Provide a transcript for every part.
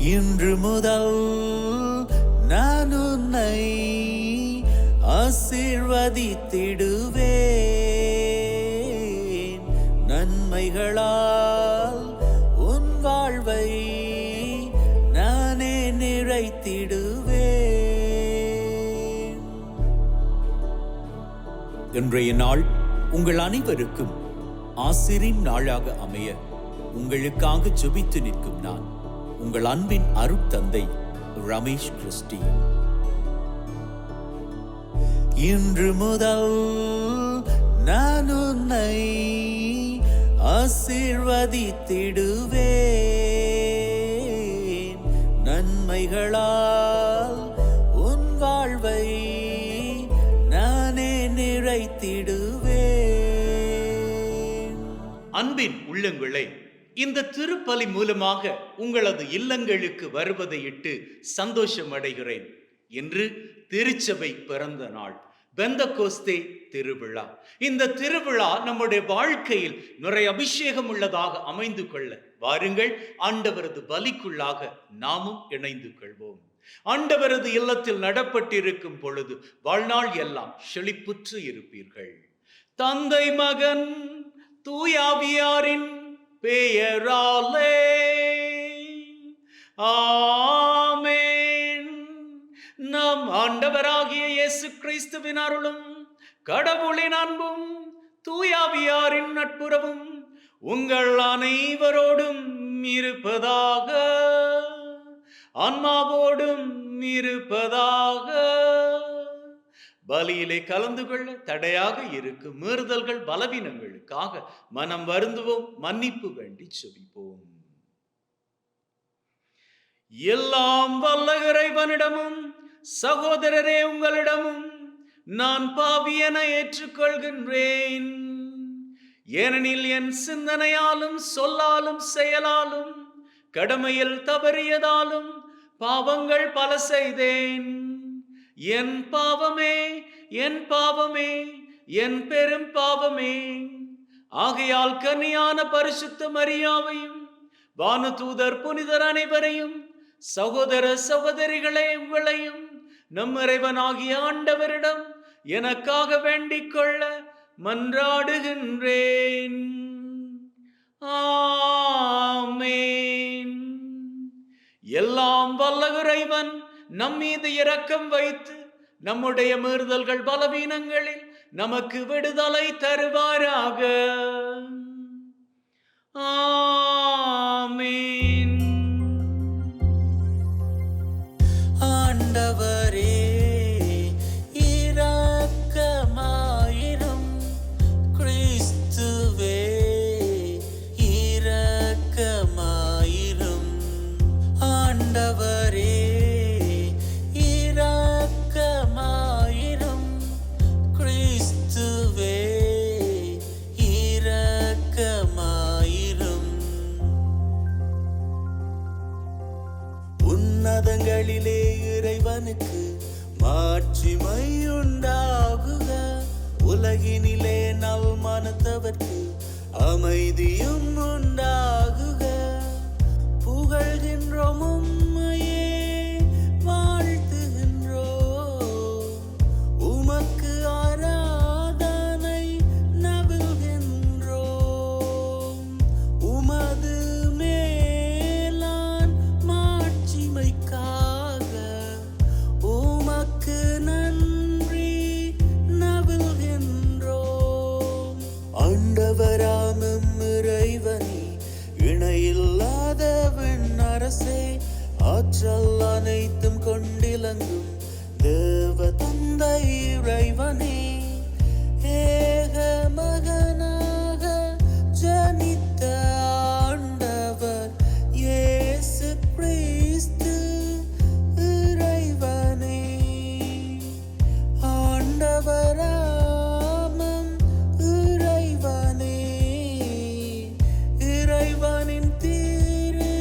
இன்று முதல் நான் உன்னை ஆசீர்வதித்திடுவேன். நன்மைகளால் உன் வாழ்வை நானே நிறைத்திடுவேன். இன்றைய நாள் உங்கள் அனைவருக்கும் ஆசிரின் நாளாக அமைய உங்களுக்காக ஜெபித்து நிற்கும் நான் உங்கள் அன்பின் அருட்தந்தை ரமேஷ் கிறிஸ்டி. இன்று முதல் நான் உன்னை ஆசீர்வதித்திடுவேன். நன்மைகளால் உன் வாழ்வை நானே நிறைத்திடுவேன். அன்பின் உள்ளங்களே, இந்த திருப்பலி மூலமாக உங்களது இல்லங்களுக்கு வருவதை இட்டு சந்தோஷம் அடைகிறேன். இன்று திருச்சபை பிறந்த நாள், பெந்தகோஸ்தே திருவிழா. இந்த திருவிழா நம்முடைய வாழ்க்கையில் நிறைய அபிஷேகம் உள்ளதாக அமைந்து கொள்ள வாருங்கள், ஆண்டவரது பலிக்குள்ளாக நாமும் இணைந்து கொள்வோம். ஆண்டவரது இல்லத்தில் நடப்பட்டிருக்கும் பொழுது வாழ்நாள் எல்லாம் செழிப்புற்று இருப்பீர்கள். தந்தை மகன் தூயாவியாரின் பெயராலே ஆமென். நம் ஆண்டவராகிய இயேசு கிறிஸ்துவின் அருளும் கடவுளின் அன்பும் தூயாவியாரின் நட்புறவும் உங்கள் அனைவரோடும் இருப்பதாக, ஆன்மாவோடும் இருப்பதாக. பலியிலே கலந்து கொள்ள தடையாக இருக்கும் மீறுதல்கள் பலவீனங்களுக்காக மனம் வருந்துவோம், மன்னிப்பு வேண்டி செபிப்போம். எல்லாம் வல்ல இறைவனிடமும் சகோதரரே உங்களிடமும் நான் பாவியென ஏற்றுக்கொள்கின்றேன். ஏனெனில் என் சிந்தனையாலும் சொல்லாலும் செயலாலும் கடமையில் தவறியதாலும் பாவங்கள் பல செய்தேன். என் பாவமே, என் பாவமே, என் பெரும் பாவமே. ஆகையால் கன்னியான பரிசுத்த மரியாவையும் வானதூதர் புனிதர் அனைவரையும் சகோதர சகோதரிகளே உங்களையும் நம் இறைவனாகிய ஆண்டவரிடம் எனக்காக வேண்டிக் கொள்ள மன்றாடுகின்றேன். ஆமென். எல்லாம் வல்ல இறைவன் நம் மீது இரக்கம் வைத்து நம்முடைய மீறுதல்கள் பலவீனங்களில் நமக்கு விடுதலை தருவாராக. ஆமென். ஆண்டவரே இரக்கமாயிரும். கிறிஸ்துவே இரக்கமாயிரும். ஆண்டவரே இரக்கமாயிரும். கிறிஸ்துவே இரக்கமாயிரும். உன்னதங்களிலே இறைவனுக்கு மாட்சிமையுண்டாகுக. உலகினிலே நல் மனத்தவர்க்கு அமைதியும் உண்டாகுக. புகழ்கின்றோம் உம்மையே, வாழ்த்துகின்றோம். உமக்கு ஆராதனை நவில்கின்றோம். உமது மேலான் மாட்சிமைக்காக உமக்கு நன்றி நவில்கின்றோம். ஆண்டவராம் இறைவனே, இணையில்லாத விண்ணரசே, ஆற்றல் அனைத்தும் கொண்டிலங்கும் தேவ தந்தை இறைவனே, ஏக மகனாக ஜனித்த ஆண்டவர் இயேசு கிறிஸ்து இறைவனே. ஆண்டவராம் இறைவனே, இறைவனின் திரு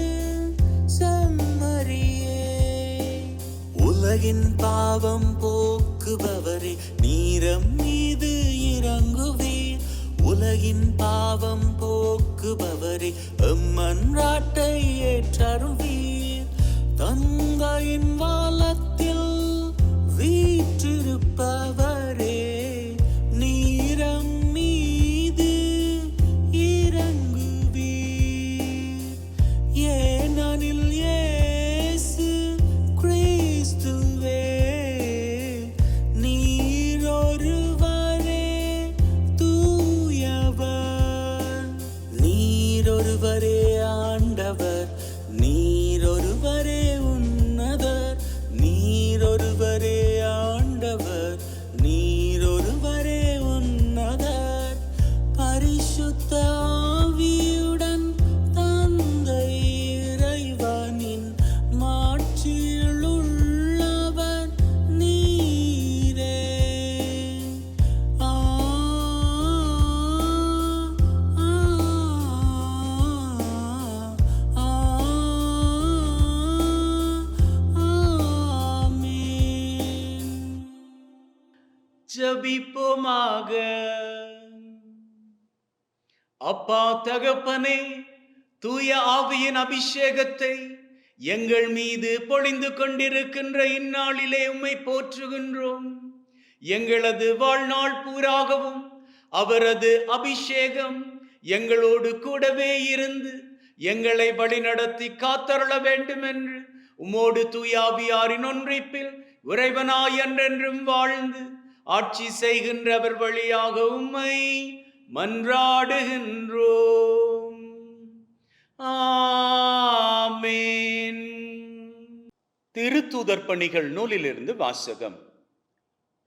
செம்மறியே. உலகின் பாவம் போக்குபவரே, நீரம் மீது இறங்குவீர். உலகின் பாவம் போக்குபவரே, எம்மன்றாட்டை ஏற்றருள்வீர். தந்தையின் வாலத்தில் வீற்றிருப்பவரே, நீரம் மீது இறங்குவீர். ஏனெனில் இயேசு கிறிஸ்துவே நீர் ஒருவரே தூயவர். நீர் ஒருவரே ஆண்டவர், நீர் ஒருவரே உன்னதர். நீர் ஒருவரே ஆண்டவர், நீர் ஒருவரே உன்னதர். பரிசுத்த ஆவியுடன் தந்தை இறைவனின் மாட்சியில் உள்ளவர் நீரே. ஆ, ஆ, ஆ, ஆமென். ஜெபிப்போமாக. அப்பா தகப்பனே, தூய ஆவியின் அபிஷேகத்தை எங்கள் மீது பொழிந்து கொண்டிருக்கின்ற இந்நாளிலே உம்மை போற்றுகின்றோம். எங்களது வாழ்நாள் பூராகவும் அவரது அபிஷேகம் எங்களோடு கூடவே இருந்து எங்களை வழிநடத்தி காத்தருள வேண்டும் என்று உம்மோடு தூய ஆவியாரின் ஒன்றிப்பில் இறைவனாய் என்றென்றும் வாழ்ந்து ஆட்சி செய்கின்றவர் வழியாக உம்மை மன்றாடுகின்றோம். ஆமென். திருத்தூதர் பணிகள் நூலிலிருந்து வாசகம்.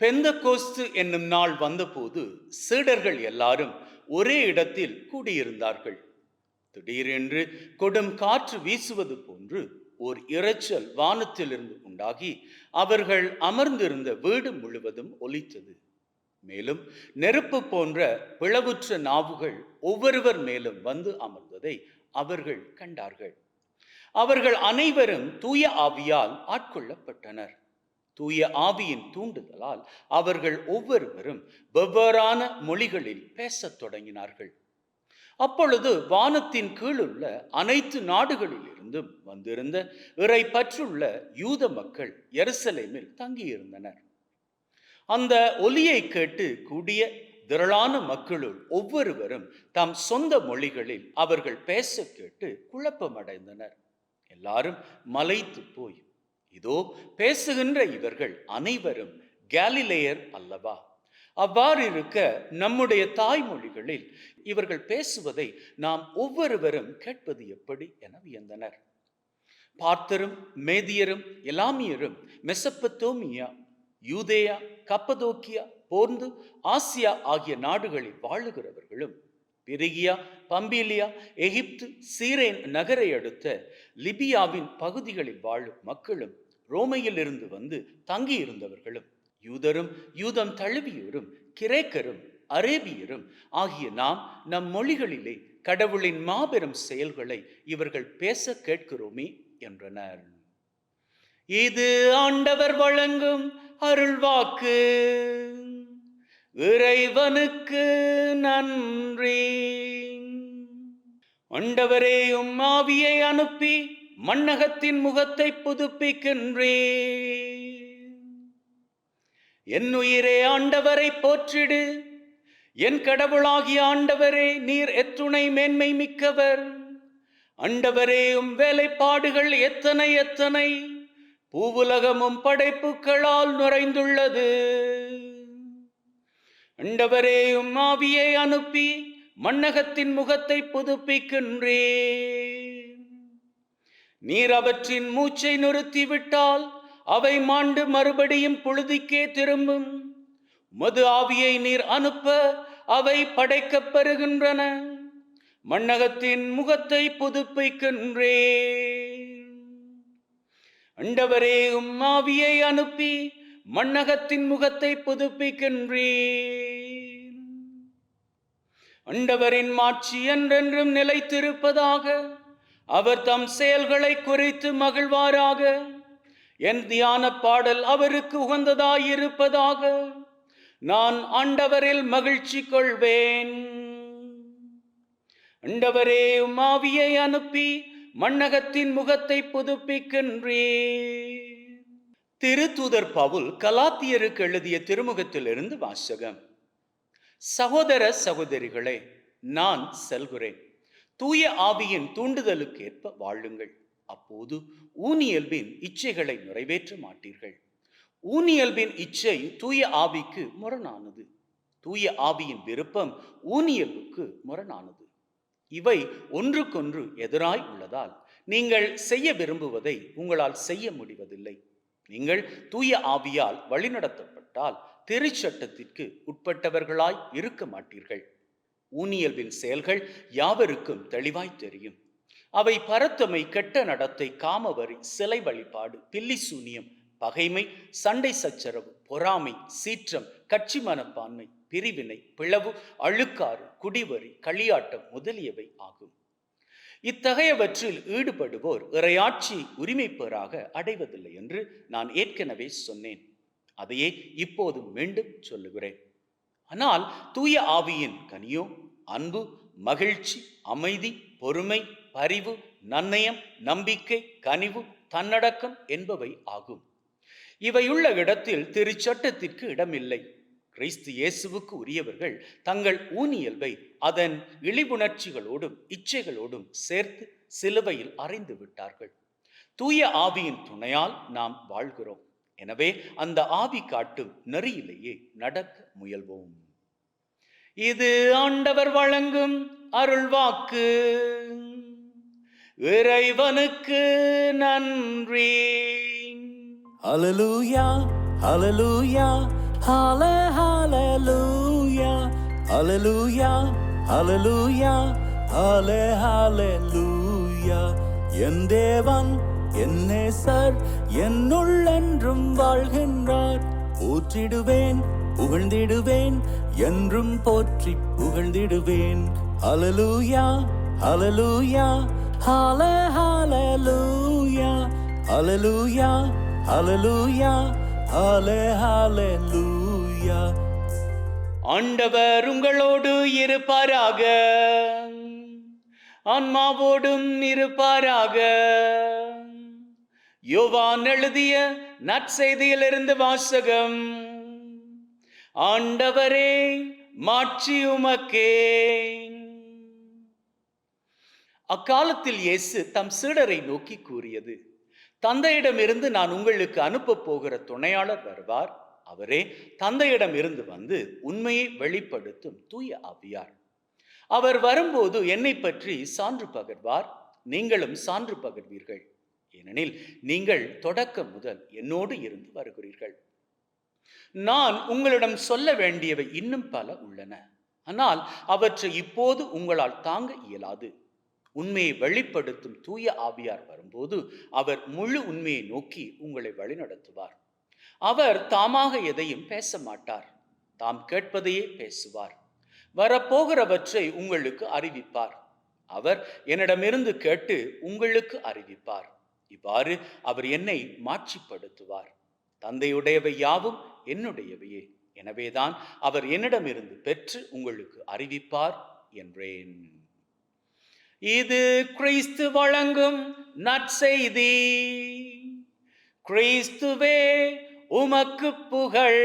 பெந்தகோஸ்து என்னும் நாள் வந்தபோது சீடர்கள் எல்லாரும் ஒரே இடத்தில் கூடியிருந்தார்கள். திடீரென்று கொடும் காற்று வீசுவது போன்று ஓர் இரைச்சல் வானத்திலிருந்து உண்டாகி அவர்கள் அமர்ந்திருந்த வீடு முழுவதும் ஒலித்தது. மேலும் நெருப்பு போன்ற பிளவுற்ற நாவுகள் ஒவ்வொருவர் மேலும் வந்து அமர்ந்ததை அவர்கள் கண்டார்கள். அவர்கள் அனைவரும் தூய ஆவியால் ஆட்கொள்ளப்பட்டனர். தூய ஆவியின் தூண்டுதலால் அவர்கள் ஒவ்வொருவரும் வெவ்வேறான மொழிகளில் பேசத் தொடங்கினார்கள். அப்பொழுது வானத்தின் கீழுள்ள அனைத்து நாடுகளிலிருந்தும் வந்திருந்த இறை பற்றுள்ள யூத மக்கள் எருசலேமில் தங்கியிருந்தனர். அந்த ஒலியை கேட்டு கூடிய திரளான மக்களுள் ஒவ்வொருவரும் தம் சொந்த மொழிகளில் அவர்கள் பேச கேட்டு குழப்பமடைந்தனர். எல்லாரும் மலைத்து போய், இதோ பேசுகின்ற இவர்கள் அனைவரும் கேலிலேயர் அல்லவா? அவ்வாறு இருக்க நம்முடைய தாய்மொழிகளில் இவர்கள் பேசுவதை நாம் ஒவ்வொருவரும் கேட்பது எப்படி என வியந்தனர். பார்த்தரும் மேதியரும் எலாமியரும் மெசப்பத்தோமியா, யூதேயா, கப்பதோக்கியா, போர்ந்து ஆசியா ஆகிய நாடுகளில் வாழுகிறவர்களும், பிரிகியா, பம்பிலியா, எகிப்து, சீரேன் நகரை அடுத்த லிபியாவின் பகுதிகளில் வாழும் மக்களும், ரோமையில் இருந்து வந்து தங்கியிருந்தவர்களும், யூதரும் யூதம் தழுவியோரும், கிரேக்கரும் அரேபியரும் ஆகிய நாம் நம் மொழிகளிலே கடவுளின் மாபெரும் செயல்களை இவர்கள் பேச கேட்கிறோமே என்றனர். இது ஆண்டவர் வழங்கும் அருள்வாக்கு. இறைவனுக்கு நன்றி. ஆண்டவரே, உம் ஆவியை அனுப்பி மண்ணகத்தின் முகத்தை புதுப்பிக்கின்றேன். என் உயிரே ஆண்டவரை போற்றிடு. என் கடவுளாகிய ஆண்டவரே, நீர் எத்துணை மேன்மை மிக்கவர். ஆண்டவரே, உம் வேலைப்பாடுகள் எத்தனை எத்தனை! பூவுலகமும் படைப்புகளால் நிறைந்துள்ளது. ஆண்டவரே, உம் ஆவியை அனுப்பி மண்ணகத்தின் முகத்தை புதுப்பிக்கின்றேன். நீர் அவற்றின் மூச்சை நிறுத்திவிட்டால் அவை மாண்டு மறுபடியும் புழுதிக்கே திரும்பும். உமது ஆவியை நீர் அனுப்ப அவை படைக்கப் பெறுகின்றன. மண்ணகத்தின் முகத்தை புதுப்பிக்கின்றேன். ஆண்டவரே, உம் ஆவியை அனுப்பி மண்ணகத்தின் முகத்தை புதுப்பிக்கின்றேன். ஆண்டவரின் மாட்சி என்றென்றும் நிலைத்திருப்பதாக. அவர் தம் செயல்களை குறித்து மகிழ்வாராக. என் தியான பாடல் அவருக்கு உகந்ததாயிருப்பதாக. நான் ஆண்டவரில் மகிழ்ச்சி கொள்வேன். ஆண்டவரே, உம் ஆவியை அனுப்பி மண்ணகத்தின் முகத்தை புதுப்பிக்கின்றீர். திருத்தூதர் பவுல் கலாத்தியருக்கு எழுதிய திருமுகத்திலிருந்து வாசகம். சகோதர சகோதரிகளே, நான் செல்கிறேன். தூய ஆவியின் தூண்டுதலுக்கேற்ப வாழுங்கள். அப்போது ஊனியல்பின் இச்சைகளை நிறைவேற்ற மாட்டீர்கள். ஊனியல்பின் இச்சை தூய ஆவிக்கு முரணானது. தூய ஆவியின் விருப்பம் ஊனியல்புக்கு முரணானது. இவை ஒன்றுக்கொன்று எதிராய் உள்ளதால் நீங்கள் செய்ய விரும்புவதை உங்களால் செய்ய முடிவதில்லை. நீங்கள் தூய ஆவியால் வழிநடத்தப்பட்டால் திருச்சட்டத்திற்கு உட்பட்டவர்களாய் இருக்க மாட்டீர்கள். ஊனியல்பின் செயல்கள் யாவருக்கும் தெளிவாய் தெரியும். அவை பரத்தமை, கெட்ட நடத்தை, காமவரி, சிலை வழிபாடு, பில்லி சூனியம், பகைமை, சண்டை சச்சரவு, பொறாமை, சீற்றம், கட்சி மனப்பான்மை, பிரிவினை, பிளவு, அழுக்காறு, குடிவரி, களியாட்டம் முதலியவை ஆகும். இத்தகையவற்றில் ஈடுபடுவோர் இறையாட்சி உரிமை பெறாக அடைவதில்லை என்று நான் ஏற்கனவே சொன்னேன். அதையே இப்போது மீண்டும் சொல்லுகிறேன். ஆனால் தூய ஆவியின் கனியோ அன்பு, மகிழ்ச்சி, அமைதி, பொறுமை, பரிவு, நன்னயம், நம்பிக்கை, கனிவு, தன்னடக்கம் என்பவை ஆகும். இவையுள்ள இடத்தில் திருச்சட்டத்திற்கு இடமில்லை. கிறிஸ்து இயேசுவுக்கு உரியவர்கள் தங்கள் ஊனியல்பை அதன் இழிவுணர்ச்சிகளோடும் இச்சைகளோடும் சேர்த்து சிலுவையில் அறைந்து விட்டார்கள். தூய ஆவியின் துணையால் நாம் வாழ்கிறோம். எனவே அந்த ஆவி காட்டும் நெறியிலேயே நடக்க முயல்வோம். இது ஆண்டவர் வழங்கும் அருள்வாக்கு. இறைவனுக்கு நன்றி. Hallelujah, hallelujah, hallelujah, hallelujah, hallelujah, hallelujah. என் தேவன், என் நேசர், என்னுள் என்றும் வாழ்கின்றார். போற்றிடுவேன், புகழ்ந்திடுவேன், என்றும் போற்றி புகழ்ந்திடுவேன். Hallelujah, hallelujah, hallelujah, hallelujah, hallelujah, hallelujah. ஆண்டவர் உங்களோடு இருப்பாராக, ஆன்மாவோடும் இருப்பாராக. யோவான் எழுதிய நற்செய்தியிலிருந்து வாசகம். ஆண்டவரே, மாட்சி உமக்கே. அக்காலத்தில் இயேசு தம் சீடரை நோக்கி கூறியது: தந்தையிடமிருந்து நான் உங்களுக்கு அனுப்ப போகிற துணையாளர் வருவார். அவரே தந்தையிடம் இருந்து வந்து உண்மையை வெளிப்படுத்தும் தூய ஆவியார். அவர் வரும்போது என்னை பற்றி சான்று பகர்வார். நீங்களும் சான்று பகர்வீர்கள். ஏனெனில் நீங்கள் தொடக்கம் முதல் என்னோடு இருந்து வருகிறீர்கள். நான் உங்களிடம் சொல்ல வேண்டியவை இன்னும் பல உள்ளன. ஆனால் அவற்றை இப்போது உங்களால் தாங்க இயலாது. உண்மையை வெளிப்படுத்தும் தூய ஆவியார் வரும்போது அவர் முழு உண்மையை நோக்கி உங்களை வழிநடத்துவார். அவர் தாமாக எதையும் பேச மாட்டார். தாம் கேட்பதையே பேசுவார். வரப்போகிறவற்றை உங்களுக்கு அறிவிப்பார். அவர் என்னிடமிருந்து கேட்டு உங்களுக்கு அறிவிப்பார். இவ்வாறு அவர் என்னை மாட்சிப்படுத்துவார். தந்தையுடையவை யாவும் என்னுடையவையே. எனவேதான் அவர் என்னிடமிருந்து பெற்று உங்களுக்கு அறிவிப்பார் என்றேன். இது கிறிஸ்து வழங்கும் நற்செய்தி. கிறிஸ்துவே உமக்கு புகழ்.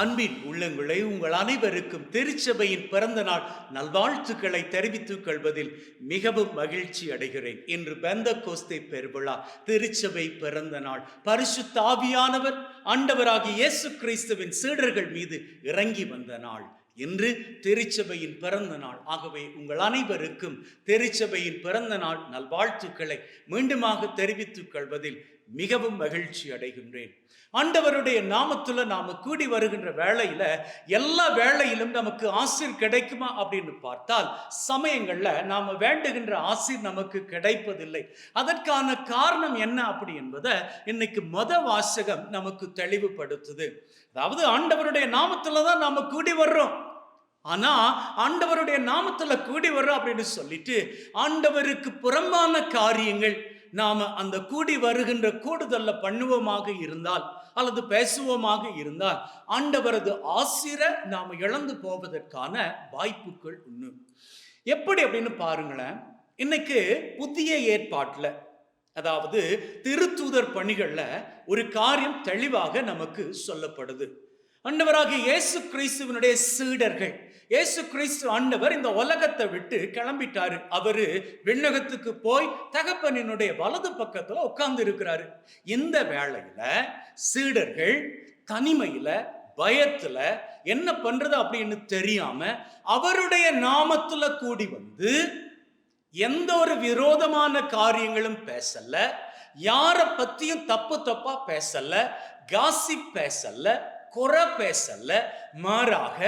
அன்பின் உள்ளங்களே, உங்கள் அனைவருக்கும் திருச்சபையின் பிறந்த நாள் நல்வாழ்த்துக்களை தெரிவித்துக் கொள்வதில் மிகவும் மகிழ்ச்சி அடைகிறேன். இன்று பெந்தகோஸ்தே பெருவிழா, திருச்சபை பிறந்த நாள். பரிசுத்த ஆவியானவர் ஆண்டவராகிய இயேசு கிறிஸ்துவின் சீடர்கள் மீது இறங்கி வந்த நாள். இன்று திருச்சபையின் பிறந்த நாள். ஆகவே உங்கள் அனைவருக்கும் திருச்சபையின் பிறந்த நாள் நல்வாழ்த்துக்களை மீண்டுமாக தெரிவித்துக் கொள்வதில் மிகவும் மகிழ்ச்சி அடைகின்றேன். ஆண்டவருடைய நாமத்துல நாம கூடி வருகின்ற வேளையில எல்லா வேளையிலும் நமக்கு ஆசீர் கிடைக்குமா அப்படின்னு பார்த்தால் சமயங்கள்ல நாம வேண்டுகின்ற ஆசீர் நமக்கு கிடைப்பதில்லை. அதற்கான காரணம் என்ன அப்படி என்பதை இன்னைக்கு வாசகம் நமக்கு தெளிவுபடுத்துது. அதாவது ஆண்டவருடைய நாமத்துலதான் நாம கூடி வர்றோம். ஆனா ஆண்டவருடைய நாமத்துல கூடி வர்றோம் அப்படின்னு சொல்லிட்டு ஆண்டவருக்கு புறம்பான காரியங்கள் நாம அந்த கூடி வருகின்ற கூடுதல்ல பண்ணுவோமாக இருந்தால் அல்லது பேசுவோமாக இருந்தால் ஆண்டவரது ஆசிரை நாம இழந்து போவதற்கான வாய்ப்புகள் உண்டு. எப்படி அப்படின்னு பாருங்களேன். இன்னைக்கு புதிய ஏற்பாட்டுல, அதாவது திருத்தூதர் பணிகள்ல ஒரு காரியம் தெளிவாக நமக்கு சொல்லப்படுது. ஆண்டவராகிய இயேசு கிறிஸ்துவினுடைய சீடர்கள், இயேசு கிறிஸ்து ஆண்டவர் இந்த உலகத்தை விட்டு கிளம்பிட்டாரு. அவரு விண்ணகத்துக்கு போய் தகப்பனினுடைய வலது பக்கத்துல உட்கார்ந்து இருக்கிறாரு. இந்த வேளையில சீடர்கள் தனிமையில, பயத்துல என்ன பண்றது அப்படின்னு தெரியாம அவருடைய நாமத்துல கூடி வந்து எந்த ஒரு விரோதமான காரியங்களும் பேசல, யார பத்தியும் தப்பு தப்பா பேசல, காசிப் பேசல, குறை பேசல, மாறாக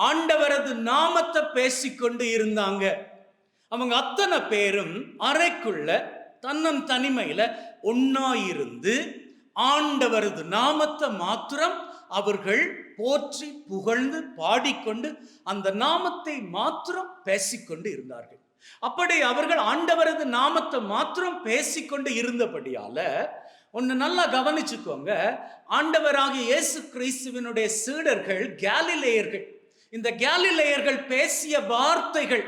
ஆண்டவரது நாமத்தை பேசிக்கொண்டு இருந்தாங்க. அவங்க அத்தனை பேரும் அறைக்குள்ள தன்னன் தனிமையில ஒன்னாயிருந்து ஆண்டவரது நாமத்தை மாத்திரம் அவர்கள் போற்றி புகழ்ந்து பாடிக்கொண்டு அந்த நாமத்தை மாத்திரம் பேசிக்கொண்டு இருந்தார்கள். அப்படி அவர்கள் ஆண்டவரது நாமத்தை மாத்திரம் பேசிக்கொண்டு இருந்தபடியால ஒன்னு நல்லா கவனிச்சுக்கோங்க. ஆண்டவராகிய இயேசு கிறிஸ்துவினுடைய சீடர்கள் கேலிலேயர்கள். இந்த கேலிலேயர்கள் பேசிய வார்த்தைகள்,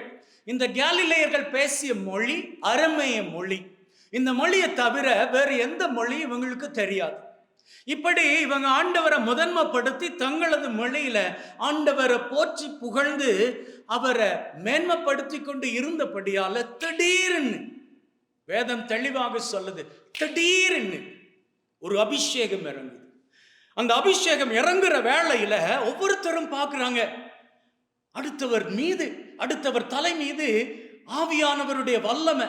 இந்த கேலிலேயர்கள் பேசிய மொழி அரமேய மொழி. இந்த மொழியை தவிர வேறு எந்த மொழி இவங்களுக்கு தெரியாது. இப்படி இவங்க ஆண்டவரை முதன்மைப்படுத்தி தங்களது மொழியில ஆண்டவரை போற்றி புகழ்ந்து அவரை மேன்மைப்படுத்தி கொண்டு இருந்தபடியால திடீர்னு வேதம் தெளிவாக சொல்லுது, திடீர்னு ஒரு அபிஷேகம் இறங்குது. அந்த அபிஷேகம் இறங்குற வேளையில ஒவ்வொருத்தரும் பார்க்கிறாங்க, அடுத்தவர் தலை மீது ஆவியானவருடைய வல்லமை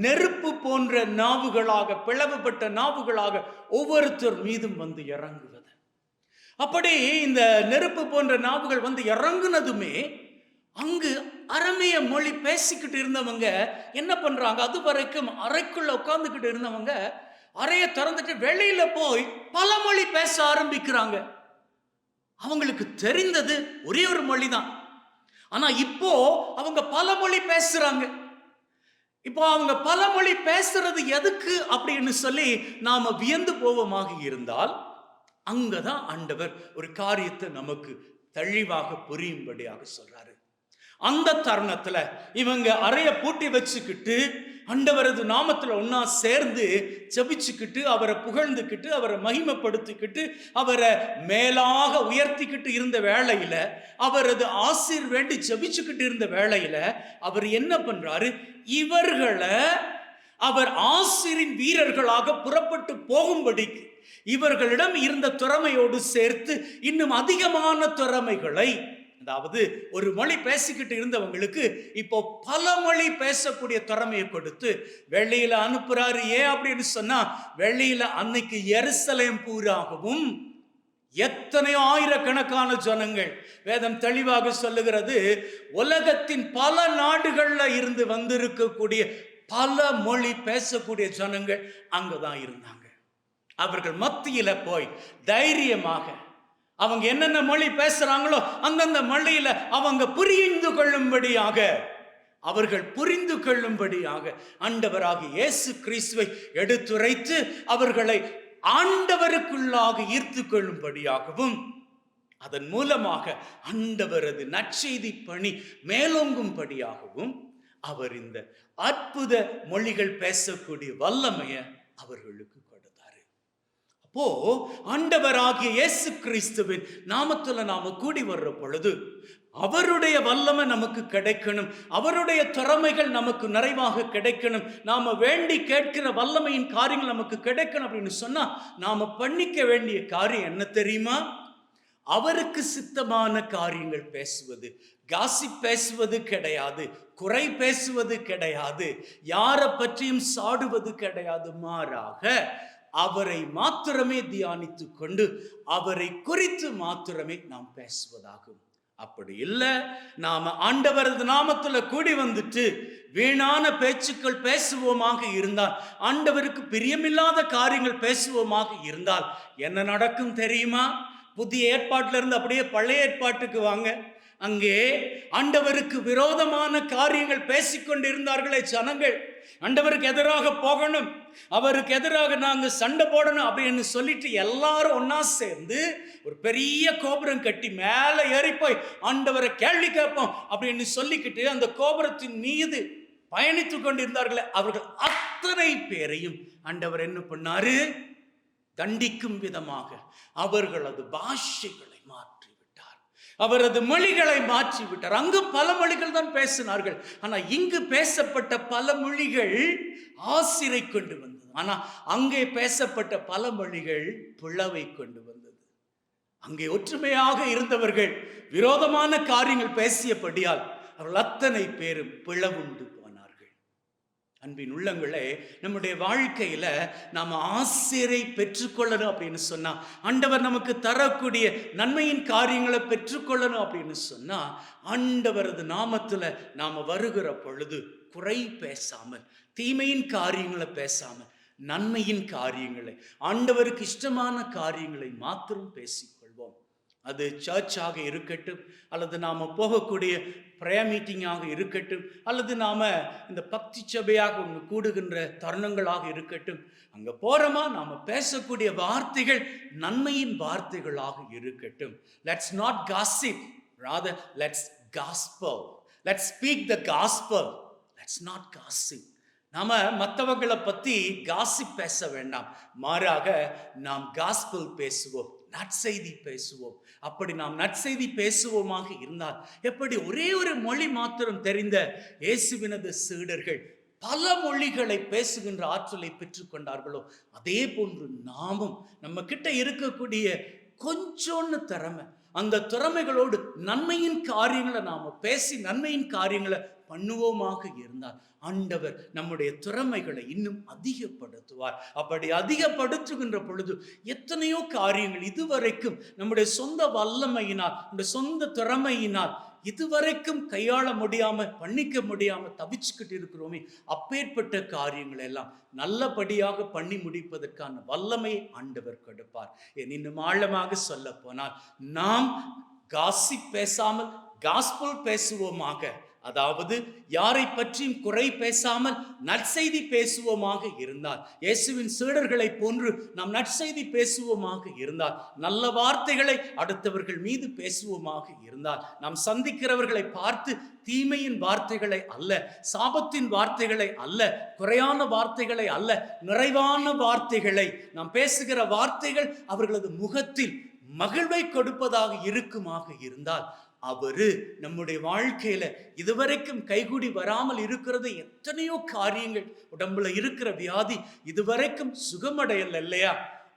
நெருப்பு போன்ற நாவுகளாக, பிளவுபட்ட நாவுகளாக ஒவ்வொருத்தர் மீதும் வந்து இறங்குவது. அப்படி இந்த நெருப்பு போன்ற நாவுகள் வந்து இறங்குனதுமே அங்கு அரமேய மொழி பேசிக்கிட்டு இருந்தவங்க என்ன பண்றாங்க, அது வரைக்கும் அறைக்குள்ள உட்கார்ந்துக்கிட்டு இருந்தவங்க அறையை திறந்துட்டு வெளியில போய் பல மொழி பேச ஆரம்பிக்கிறாங்க. அவங்களுக்கு தெரிந்தது ஒரே ஒரு மொழி தான். ஆனா இப்போ அவங்க பல மொழி பேசுறாங்க. இப்போ அவங்க பல மொழி பேசுறது எதுக்கு அப்படின்னு சொல்லி நாம வியந்து போவோமாக இருந்தால், அங்கதான் ஆண்டவர் ஒரு காரியத்தை நமக்கு தெளிவாக புரியும்படியாக சொல்றாரு. அந்த தருணத்துல இவங்க அறைய பூட்டி வச்சுக்கிட்டு ஆண்டவரது நாமத்துல ஒன்னா சேர்ந்து ஜெபிச்சுக்கிட்டு அவரை புகழ்ந்துக்கிட்டு அவரை மகிமைப்படுத்திக்கிட்டு அவரை மேலாக உயர்த்திக்கிட்டு இருந்த வேளையில, அவரது ஆசீர் வேண்டி ஜெபிச்சுக்கிட்டு இருந்த வேளையில அவர் என்ன பண்றாரு, இவர்களை அவர் ஆசீரின் வீரர்களாக புறப்பட்டு போகும்படிக்கு இவர்களிடம் இருந்த திறமையோடு சேர்த்து இன்னும் அதிகமான திறமைகளை, அதாவது ஒரு மொழி பேசிக்கிட்டு இருந்தவங்களுக்கு இப்போ பல மொழி பேசக்கூடிய திறமையை கொடுத்து வெளியில அனுப்புறாரு. ஏன் அப்படின்னு சொன்னா, வெளியில அன்னைக்கு எருசலேம் பூராகவும் எத்தனையோ ஆயிரக்கணக்கான ஜனங்கள், வேதம் தெளிவாக சொல்லுகிறது, உலகத்தின் பல நாடுகள்ல இருந்து வந்திருக்கக்கூடிய பல மொழி பேசக்கூடிய ஜனங்கள் அங்கதான் இருந்தாங்க. அவர்கள் மத்தியில போய் தைரியமாக அவங்க என்னென்ன மொழி பேசுறாங்களோ அந்தந்த மொழியில அவங்க புரிந்து கொள்ளும்படியாக ஆண்டவராகிய இயேசு கிறிஸ்துவை எடுத்துரைத்து அவர்களை ஆண்டவருக்குள்ளாக ஈர்த்து கொள்ளும்படியாகவும் அதன் மூலமாக ஆண்டவரது நற்செய்தி பணி மேலோங்கும்படியாகவும் அவர் இந்த அற்புத மொழிகள் பேசக்கூடிய வல்லமையை அவர்களுக்கு கொடுத்தாரு. அப்போ ஆண்டவராகிய இயேசு கிறிஸ்துவின் நாமத்துல நாம கூடி வர்ற பொழுது அவருடைய வல்லமை நமக்கு கிடைக்கணும், அவருடைய திறமைகள் நமக்கு நிறைவாக கிடைக்கணும், நாம வேண்டி கேட்கிற வல்லமையின் காரியங்கள் நமக்கு கிடைக்கணும் அப்படின்னு சொன்னா நாம பண்ணிக்க வேண்டிய காரியம் என்ன தெரியுமா? அவருக்கு சித்தமான காரியங்கள் பேசுவது, காசிப் பேசுவது கிடையாது, குறை பேசுவது கிடையாது, யாரை பற்றியும் சாடுவது கிடையாது. மாறாக அவரை மாத்திரமே தியானித்து கொண்டு அவரை குறித்து மாத்திரமே நாம் பேசுவதாகும். அப்படி இல்லை, நாம ஆண்டவரது நாமத்துல கூடி வந்துட்டு வீணான பேச்சுக்கள் பேசுவோமாக இருந்தால், ஆண்டவருக்கு பிரியமில்லாத காரியங்கள் பேசுவோமாக இருந்தால் என்ன நடக்கும் தெரியுமா? புதிய ஏற்பாட்டில இருந்து அப்படியே பழைய ஏற்பாட்டுக்கு வாங்க. அங்கே ஆண்டவருக்கு விரோதமான காரியங்கள் பேசிக்கொண்டிருந்தார்களே ஜனங்கள். ஆண்டவருக்கு எதிராக போகணும், அவருக்கு எதிராக நாங்க சண்டை போடணும் அப்படின்னு சொல்லிட்டு எல்லாரும் ஒன்னா சேர்ந்து ஒரு பெரிய கோபுரம் கட்டி மேல ஏறி போய் ஆண்டவரை கேள்வி கேட்போம் அப்படின்னு சொல்லிக்கிட்டு அந்த கோபுரத்தின் மீது பயணித்துக் கொண்டிருந்தார்களே, அவர்கள் அத்தனை பேரையும் ஆண்டவர் என்ன பண்ணாரு? தண்டிக்கும் விதமாக அவர்களது பாஷைகளை மாற்றி விட்டார், அவரது மொழிகளை மாற்றி விட்டார். அங்கு பல மொழிகள் தான் பேசினார்கள், ஆனா இங்கு பேசப்பட்ட பல மொழிகள் ஆசிரை கொண்டு வந்தது. ஆனா அங்கே பேசப்பட்ட பல மொழிகள் பிளவை கொண்டு வந்தது. அங்கே ஒற்றுமையாக இருந்தவர்கள் விரோதமான காரியங்கள் பேசியபடியால் அவர்கள் அத்தனை பேரும் பிளவுண்டு போனார்கள். அன்பின் உள்ளங்களே, நம்முடைய வாழ்க்கையில நாம ஆசிரை பெற்றுக்கொள்ளணும் அப்படின்னு சொன்னா, ஆண்டவர் நமக்கு தரக்கூடிய நன்மையின் காரியங்களை பெற்றுக்கொள்ளணும் அப்படின்னு சொன்னா, ஆண்டவரது நாமத்துல நாம வருகிற பொழுது குறை பேசாமல், தீமையின் காரியங்களை பேசாமல், நன்மையின் காரியங்களை, ஆண்டவருக்கு இஷ்டமான காரியங்களை மாத்திரம் பேசிக்கொள்வோம். அது சர்ச்சாக இருக்கட்டும், அல்லது நாம போகக்கூடிய பிரேயர் மீட்டிங்காக இருக்கட்டும், அல்லது நாம இந்த பக்தி சபையாக ஒன்று கூடுகின்ற தருணங்களாக இருக்கட்டும். அங்க போறோமா, நாம பேசக்கூடிய வார்த்தைகள் நன்மையின் வார்த்தைகளாக இருக்கட்டும். Let's not gossip, rather let's gospel. Let's speak the gospel. Let's not gossip. நாம மற்றவங்களை பத்தி காசிப் பேச வேண்டாம், மாறாக நாம் காஸ்பல் பேசுவோம், நற்செய்தி பேசுவோம். அப்படி நாம் நற்செய்தி பேசுவோமாக இருந்தால், எப்படி ஒரே ஒரு மொழி மாத்திரம் தெரிந்த இயேசுவினது சீடர்கள் பல மொழிகளை பேசுகின்ற ஆற்றலை பெற்றுக்கொண்டார்களோ, அதே போன்று நாமும் நம்ம கிட்ட இருக்கக்கூடிய கொஞ்சோன்னு திறமை, அந்த திறமைகளோடு நன்மையின் காரியங்களை நாம பேசி நன்மையின் காரியங்களை பண்ணுவோமாக இருந்தால் ஆண்டவர் நம்முடைய திறமைகளை இன்னும் அதிகப்படுத்துவார். அப்படி அதிகப்படுத்துகின்ற பொழுது எத்தனையோ காரியங்கள் இதுவரைக்கும் நம்முடைய சொந்த வல்லமையினால், நம்முடைய சொந்த திறமையினால் இதுவரைக்கும் கையாள முடியாம, பண்ணிக்க முடியாம தவிச்சுக்கிட்டு இருக்கிறோமே, அப்பேற்பட்ட காரியங்கள் எல்லாம் நல்லபடியாக பண்ணி முடிப்பதற்கான வல்லமையை ஆண்டவர் கொடுப்பார். இன்னும் ஆழமாக சொல்ல போனால், நாம் காசிப் பேசாமல் காஸ்பல் பேசுவோமாக, அதாவது யாரை பற்றியும் குறை பேசாமல் நற்செய்தி பேசுவோமாக இருந்தால், இயேசுவின் சீடர்களை போன்று நாம் நற்செய்தி பேசுவோமாக இருந்தால், நல்ல வார்த்தைகளை அடுத்தவர்கள் மீது பேசுவோமாக இருந்தால், நாம் சந்திக்கிறவர்களை பார்த்து தீமையின் வார்த்தைகளை அல்ல, சாபத்தின் வார்த்தைகளை அல்ல, குறையான வார்த்தைகளை அல்ல, நிறைவான வார்த்தைகளை நாம் பேசுகிற வார்த்தைகள் அவர்களது முகத்தில் மகிழ்வை கொடுப்பதாக இருக்குமாக இருந்தால், அவரு நம்முடைய வாழ்க்கையில இதுவரைக்கும் கைகூடி வராமல் இருக்கிறது எத்தனையோ காரியங்கள், உடம்புல இருக்கிற வியாதி இதுவரைக்கும் சுகமடையல இல்லையா,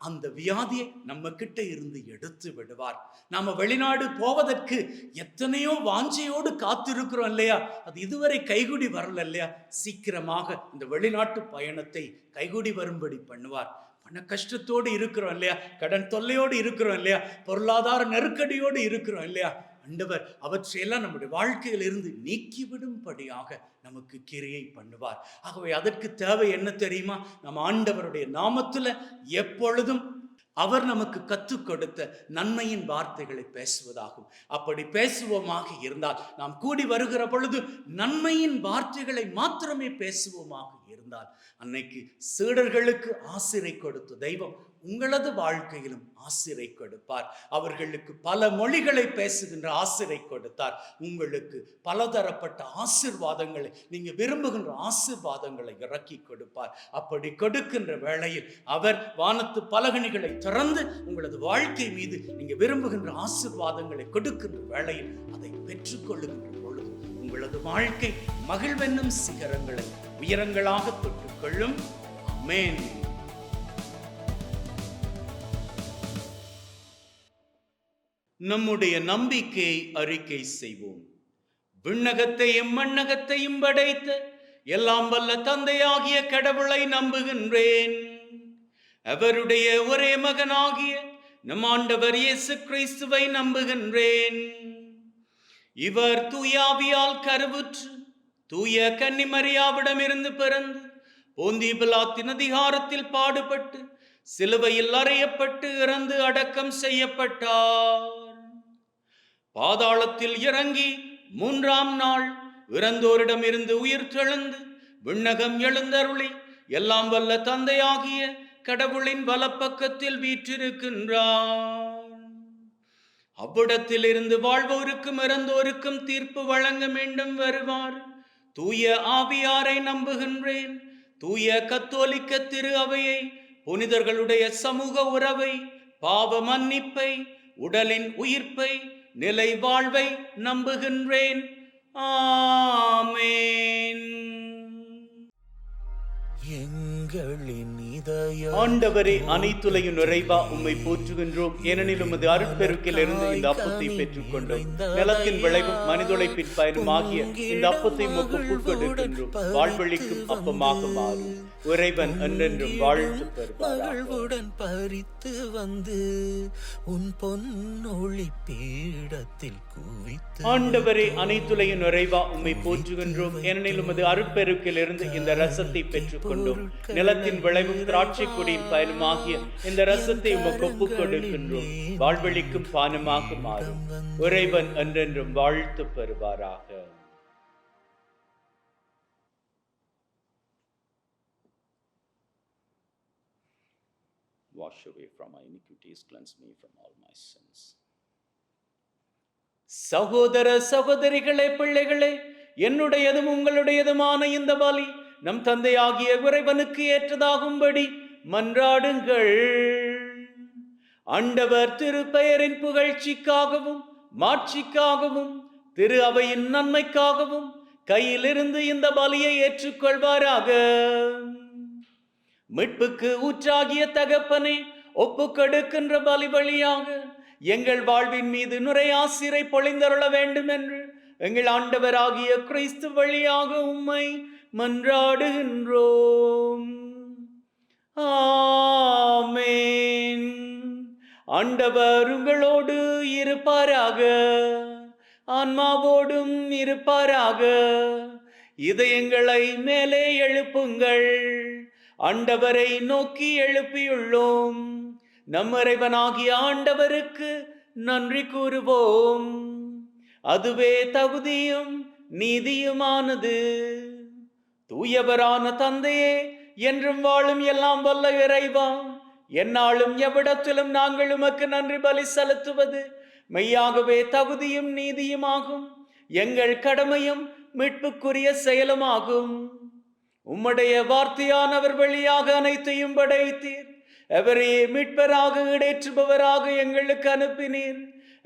அந்த வியாதியை நம்ம கிட்ட இருந்து எடுத்து விடுவார். நாம வெளிநாடு போவதற்கு எத்தனையோ வாஞ்சையோடு காத்திருக்கிறோம் இல்லையா, அது இதுவரை கைகூடி வரல இல்லையா, சீக்கிரமாக இந்த வெளிநாட்டு பயணத்தை கைகூடி வரும்படி பண்ணுவார். பண கஷ்டத்தோடு இருக்கிறோம் இல்லையா, கடன் தொல்லையோடு இருக்கிறோம் இல்லையா, பொருளாதார நெருக்கடியோடு இருக்கிறோம் இல்லையா, ஆண்டவர் அவற்றையெல்லாம் நம்முடைய வாழ்க்கையில் இருந்து நீக்கிவிடும்படியாக நமக்கு கிரியை பண்ணுவார். ஆகவே அதற்கு தேவை என்ன தெரியுமா? நம்ம ஆண்டவருடைய நாமத்துல எப்பொழுதும் அவர் நமக்கு கற்றுக் கொடுத்த நன்மையின் வார்த்தைகளை பேசுவதாகும். அப்படி பேசுவோமாக இருந்தால், நாம் கூடி வருகிற பொழுது நன்மையின் வார்த்தைகளை மாத்திரமே பேசுவோமாக இருந்தால், அன்னைக்கு சீடர்களுக்கு ஆசிரை கொடுத்த தெய்வம் உங்களது வாழ்க்கையிலும் ஆசிரை கொடுப்பார். அவர்களுக்கு பல மொழிகளை பேசுகின்ற ஆசிரை கொடுத்தார். உங்களுக்கு பலதரப்பட்ட ஆசீர்வாதங்களை, நீங்க விரும்புகின்ற ஆசீர்வாதங்களை இறக்கி கொடுப்பார். அப்படி கொடுக்கின்ற வேளையில் அவர் வானத்து பலகணிகளை திறந்து உங்களது வாழ்க்கை மீது நீங்க விரும்புகின்ற ஆசீர்வாதங்களை கொடுக்கின்ற வேளையில் அதை பெற்றுக்கொள்ளுகின்ற பொழுது உங்களது வாழ்க்கை மகிழ்வென்னும் சிகரங்களை உயரங்களாக தொட்டுக்கொள்ளும். ஆமென். நம்முடைய நம்பிக்கையை அறிக்கை செய்வோம். விண்ணகத்தையும் மண்ணகத்தையும் படைத்த எல்லாம் வல்ல தந்தையாகிய கடவுளை நம்புகின்றேன். அவருடைய ஒரே மகனாகிய நம் ஆண்டவர் இயேசு கிறிஸ்துவை நம்புகின்றேன். இவர் தூயாவியால் கருவுற்று தூய கன்னிமரியாவிடமிருந்து பிறந்து போந்திய பிலாத்தின் அதிகாரத்தில் பாடுபட்டு சிலுவையில் அறையப்பட்டு இறந்து அடக்கம் செய்யப்பட்டார். பாதாளத்தில் இறங்கி 3ஆம் நாள் இறந்தோரிடமிருந்து உயிர் தெழுந்து விண்ணகம் எழுந்தருளி எல்லாம் வல்ல தந்தையாகிய கடவுளின் வலப்பக்கத்தில் வீற்றிருக்கின்றார். அவ்விடத்தில் இருந்து வாழ்வோருக்கும் இறந்தோருக்கும் தீர்ப்பு வழங்க மீண்டும் வருவார். தூய ஆவியாரை நம்புகின்றேன். தூய கத்தோலிக்க திரு அவையை, புனிதர்களுடைய சமூக உறவை, பாவ மன்னிப்பை, உடலின் உயிர்ப்பை, நிலை வாழ்வை நம்புகின்றேன். ஆமென். எங்களின் இதயம் ஆண்டவரே, அனைத்துலகின் நிறைவா உம்மை போற்றுகின்றோம். ஏனெனில் உமது அருட்பெருக்கில் இருந்து இந்த அப்பத்தை பெற்றுக் கொண்டோம். நிலத்தின் விளைவும் மனிதொழைப்பின் பயனும் ஆகிய இந்த அப்பத்தை உமக்கு புட்கொடுக்கின்றோம். வாழ்வழிக்கும் அப்பமாக மாறும். இறைவன் என்றென்றும் வாழ்த்து பெறுவார். பறித்து வந்து உன் பொன்னொளி பீடத்தில் குவித்து. ஆண்டவரே, அனைத்துலகின் நிறைவா உம்மை போற்றுகின்றோம். ஏனெனில் உமது அருட்பெருக்கில் இருந்து இந்த ரசத்தை பெற்றுக் கொண்டோம். நிலத்தின் விளைவும் திராட்சை கொடியின் பயனுமாகிய இந்த ரசத்தை உமக்கு ஒப்புக் கொடுக்கின்றோம். வாழ்வழிக்கும் பானமாக மாறும். இறைவன் என்றென்றும் வாழ்த்து பெறுவாராக. Wash away from my iniquities, cleanse me from all my sins. சகோதர சகோதரிகளே, பிள்ளைகளே, என்னுடையதும் உங்களுடையதுமான இந்த பலி நம் தந்தையாகிய இறைவனுக்கு ஏற்றதாகும்படி மன்றாடுங்கள். ஆண்டவர் திருப்பெயரின் புகழ்ச்சிக்காகவும் மாட்சிக்காகவும் திரு அவையின் நன்மைக்காகவும் கையிலிருந்து இந்த பலியை ஏற்றுக்கொள்வாராக. மீட்புக்கு ஊற்றாகிய தகப்பனே, ஒப்புக்கொடுக்கின்ற பலி வழியாக எங்கள் வாழ்வின் மீது நுரையாசிரை பொழிந்தருள வேண்டும் என்று எங்கள் ஆண்டவராகிய கிறிஸ்து வழியாக உம்மை மன்றாடுகின்றோம். ஆமென். ஆண்டவர் உங்களோடு இருப்பாராக, ஆன்மாவோடும் இருப்பாராக. இதயங்களை மேலே எழுப்புங்கள். ஆண்டவரை நோக்கி எழுப்பியுள்ளோம். நம் இறைவனாகிய ஆண்டவருக்கு நன்றி கூறுவோம். அதுவே தகுதியும் நீதியுமானது. தூயவரான தந்தையே, என்றும் வாழும் எல்லாம் வல்ல இறைவா, எந்நாளும் எவ்விடத்திலும் நாங்கள் உமக்கு நன்றி பலி செலுத்துவது மெய்யாகவே தகுதியும் நீதியுமாகும். எங்கள் கடமையும் மீட்புக்குரிய செயலுமாகும். உம்முடைய வார்த்தையானவர் வழியாக அனைத்தையும் படைத்தீர். அவரே மீட்பராக இடேற்றுபவராக எங்களுக்கு அனுப்பினீர்.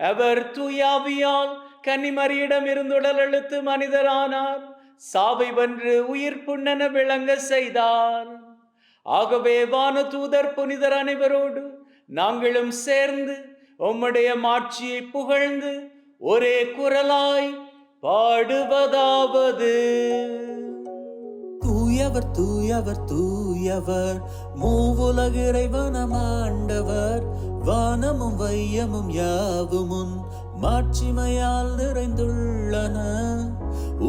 அவர் தூயாவியால் கன்னிமரியிடம் இருந்து உடல் எழுத்து மனிதரானார். சாவை வென்று உயிர் புண்ணென விளங்க செய்தார். ஆகவே வான தூதர் புனிதர் அனைவரோடு நாங்களும் சேர்ந்து உம்முடைய மாட்சியை புகழ்ந்து ஒரே குரலாய் பாடுவதாவது: தூயவர் தூயவர் தூயவர், மூவுலக இறைவனம் ஆண்டவர். வானமும் வையமும் யாவுமுன் மாட்சிமையால் நிறைந்துள்ளன.